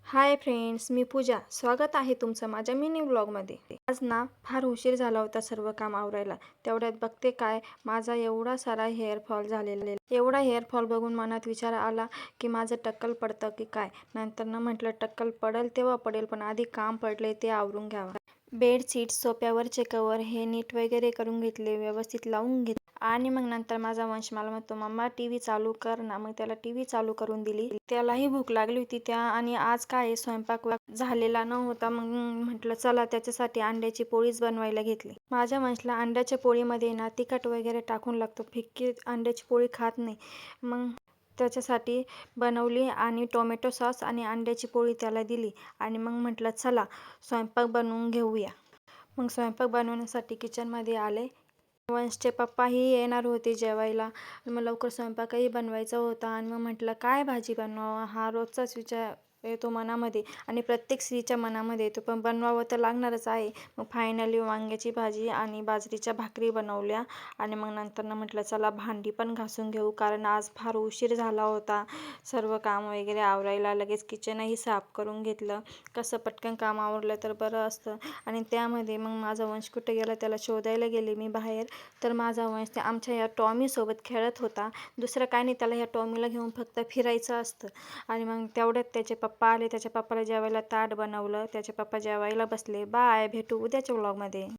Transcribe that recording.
Hi friends, मी पूजा. स्वागत आहे तुमचं माझ्या मिनी व्लॉगमध्ये. आज ना फार उशीर झाला होता सर्व काम आवरायला. तेवढ्यात बघते काय माझा एवढा सारा हेअरफॉल झालेला. एवढा हेअरफॉल बघून मनात विचार आला की माझं टक्कल पडतं की काय. नंतर ना म्हटलं टक्कल पडेल तेव्हा पडेल, पण आधी काम पडले ते आवरून घ्यावं. बेडशीट, सोफ्यावरचे कवर हे नीट वगैरे करून घेतले, व्यवस्थित लावून घेतले. आणि मग नंतर माझा वंश मला म्हणतो, मम्मा टीव्ही चालू कर ना. मग त्याला टीव्ही चालू करून दिली. त्यालाही भूक लागली होती आणि आज काय स्वयंपाक झालेला नव्हता. मग म्हटलं चला त्याच्यासाठी अंड्याची पोळीच बनवायला घेतली. माझ्या वंशला अंड्याच्या पोळीमध्ये ना तिखट वगैरे टाकून लागतो, फिक्की अंड्याची पोळी खात नाही. मग त्याच्यासाठी बनवली आणि टोमॅटो सॉस आणि अंड्याची पोळी त्याला दिली. आणि मग म्हटलं चला स्वयंपाक बनवून घेऊया. मग स्वयंपाक बनवण्यासाठी किचनमध्ये आले. वंशचे पप्पाही येणार होते जेवायला. मग लवकर स्वयंपाकही बनवायचा होता. आणि मग म्हटलं काय भाजी बनवावं, हा रोजचाच विचार येतो मनामध्ये आणि प्रत्येक स्त्रीच्या मनामध्ये येतो, पण बनवावं तर लागणारच आहे. मग फायनली वांग्याची भाजी आणि बाजरीच्या भाकरी बनवल्या. आणि मग नंतर म्हटलं चला भांडी पण घासून घेऊ, कारण आज फार उशीर झाला होता सर्व काम वगैरे आवरायला. लगेच किचनही साफ करून घेतलं. कसं पटकन काम आवरलं तर बरं असतं. आणि त्यामध्ये मग माझा वंश कुठे गेला त्याला शोधायला गेले मी बाहेर. तर माझा वंश ते आमच्या या टॉमीसोबत खेळत होता. दुसरं काय नाही, त्याला ह्या टॉमीला घेऊन फक्त फिरायचं असतं. आणि मग तेवढ्यात त्याचे पप्पा आले. त्याच्या पप्पाला जेवायला ताट बनवलं. त्याचे पप्पा जेवायला बसले. बाय, भेटू उद्याच्या व्लॉगमध्ये.